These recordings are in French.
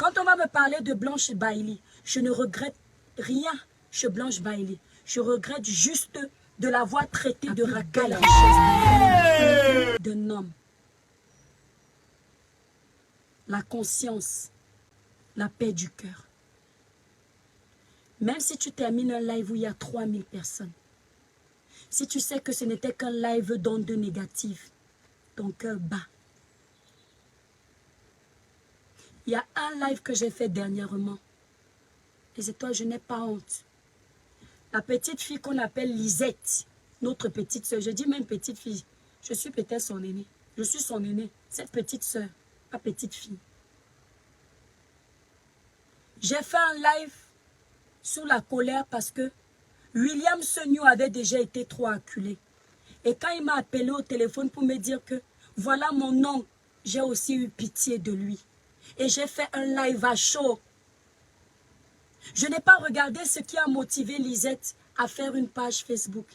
Quand on va me parler de Blanche Bailey, je ne regrette rien chez Blanche Bailey. Je regrette juste de l'avoir traitée de racaille d'un homme. La conscience, la paix du cœur. Même si tu termines un live où il y a 3000 personnes, si tu sais que ce n'était qu'un live d'ondes négatives, ton cœur bat. Il y a un live que j'ai fait dernièrement. Et c'est toi, je n'ai pas honte. La petite fille qu'on appelle Lisette, notre petite soeur, je dis même petite fille, je suis peut-être son aînée. Je suis son aînée, cette petite soeur, ma petite fille. J'ai fait un live sous la colère parce que William Senior avait déjà été trop acculé. Et quand il m'a appelé au téléphone pour me dire que voilà mon oncle, j'ai aussi eu pitié de lui. Et j'ai fait un live à chaud. Je n'ai pas regardé ce qui a motivé Lisette à faire une page Facebook.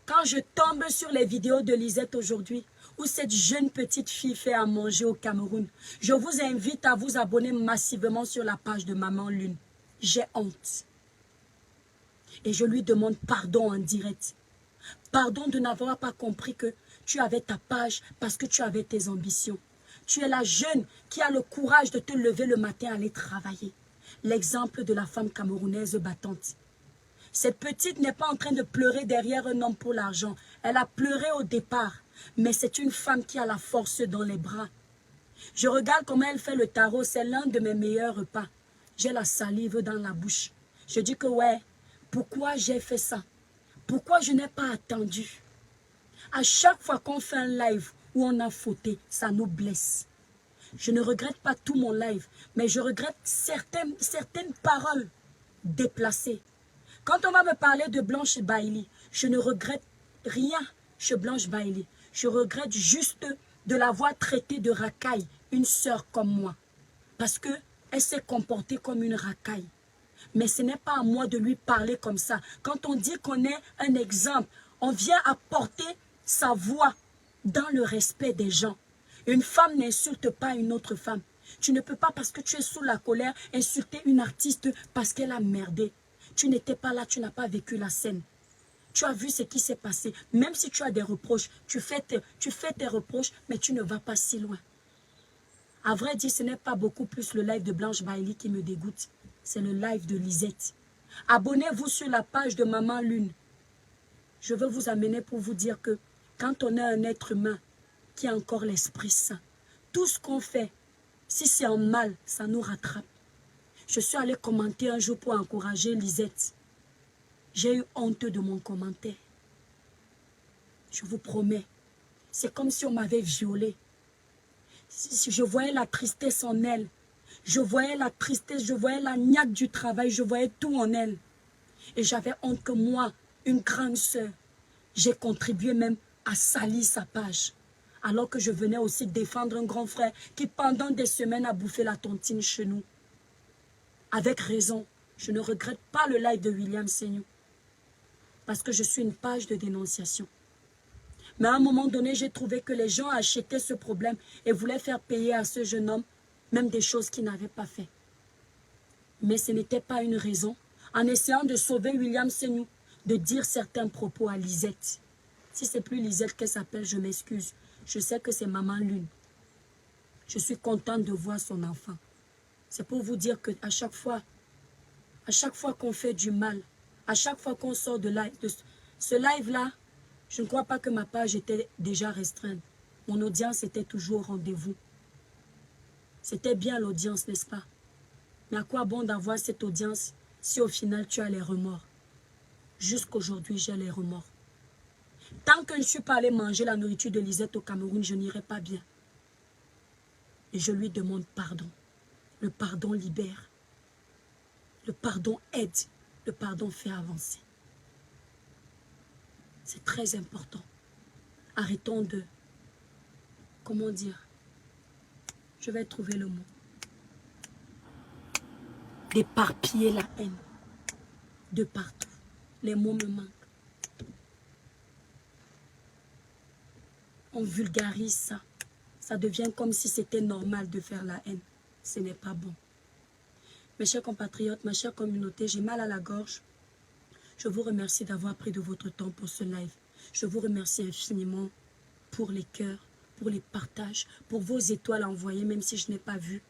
Quand je tombe sur les vidéos de Lisette aujourd'hui, où cette jeune petite fille fait à manger au Cameroun, je vous invite à vous abonner massivement sur la page de Maman Lune. J'ai honte. Et je lui demande pardon en direct. Pardon de n'avoir pas compris que tu avais ta page parce que tu avais tes ambitions. Tu es la jeune qui a le courage de te lever le matin et aller travailler. L'exemple de la femme camerounaise battante. Cette petite n'est pas en train de pleurer derrière un homme pour l'argent. Elle a pleuré au départ, mais c'est une femme qui a la force dans les bras. Je regarde comment elle fait le tarot, c'est l'un de mes meilleurs repas. J'ai la salive dans la bouche. Je dis que ouais, pourquoi j'ai fait ça? Pourquoi je n'ai pas attendu? À chaque fois qu'on fait un live où on a fauté, ça nous blesse. Je ne regrette pas tout mon live, mais je regrette certaines paroles déplacées. Quand on va me parler de Blanche Bailey, je ne regrette rien chez Blanche Bailey. Je regrette juste de l'avoir traitée de racaille, une sœur comme moi. Parce qu'elle s'est comportée comme une racaille. Mais ce n'est pas à moi de lui parler comme ça. Quand on dit qu'on est un exemple, on vient apporter sa voix dans le respect des gens. Une femme n'insulte pas une autre femme. Tu ne peux pas, parce que tu es sous la colère, insulter une artiste parce qu'elle a merdé. Tu n'étais pas là, tu n'as pas vécu la scène. Tu as vu ce qui s'est passé. Même si tu as des reproches, tu fais tes reproches, mais tu ne vas pas si loin. À vrai dire, ce n'est pas beaucoup plus le live de Blanche Bailey qui me dégoûte. C'est le live de Lisette. Abonnez-vous sur la page de Maman Lune. Je veux vous amener pour vous dire que quand on est un être humain qui a encore l'Esprit Saint, tout ce qu'on fait, si c'est en mal, ça nous rattrape. Je suis allée commenter un jour pour encourager Lisette. J'ai eu honte de mon commentaire. Je vous promets, c'est comme si on m'avait violée. Je voyais la tristesse en elle. Je voyais la tristesse, je voyais la niaque du travail, je voyais tout en elle. Et j'avais honte que moi, une grande sœur, j'ai contribué même à salir sa page. Alors que je venais aussi défendre un grand frère qui pendant des semaines a bouffé la tontine chez nous. Avec raison, je ne regrette pas le live de William Senior. Parce que je suis une page de dénonciation. Mais à un moment donné, j'ai trouvé que les gens achetaient ce problème et voulaient faire payer à ce jeune homme même des choses qu'il n'avait pas fait. Mais ce n'était pas une raison, en essayant de sauver William Senior, de dire certains propos à Lisette. Si c'est plus Lisette qu'elle s'appelle, je m'excuse. Je sais que c'est Maman Lune. Je suis contente de voir son enfant. C'est pour vous dire qu'à chaque fois qu'on fait du mal, à chaque fois qu'on sort de ce live-là, je ne crois pas que ma page était déjà restreinte. Mon audience était toujours au rendez-vous. C'était bien l'audience, n'est-ce pas? Mais à quoi bon d'avoir cette audience si au final tu as les remords? Jusqu'aujourd'hui, j'ai les remords. Tant que je ne suis pas allée manger la nourriture de Lisette au Cameroun, je n'irai pas bien. Et je lui demande pardon. Le pardon libère. Le pardon aide. Le pardon fait avancer. C'est très important. Arrêtons de... Comment dire? Je vais trouver le mot. D'éparpiller la haine. De partout. Les mots me manquent. On vulgarise ça. Ça devient comme si c'était normal de faire la haine. Ce n'est pas bon. Mes chers compatriotes, ma chère communauté, j'ai mal à la gorge. Je vous remercie d'avoir pris de votre temps pour ce live. Je vous remercie infiniment pour les cœurs, pour les partages, pour vos étoiles envoyées, même si je n'ai pas vu.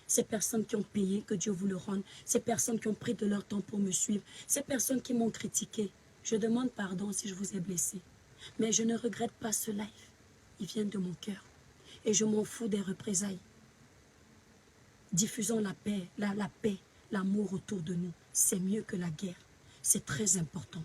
Ces personnes qui ont payé, que Dieu vous le rende. Ces personnes qui ont pris de leur temps pour me suivre. Ces personnes qui m'ont critiqué. Je demande pardon si je vous ai blessé. Mais je ne regrette pas ce live. Il vient de mon cœur. Et je m'en fous des représailles. Diffusons la paix, l'amour autour de nous. C'est mieux que la guerre. C'est très important.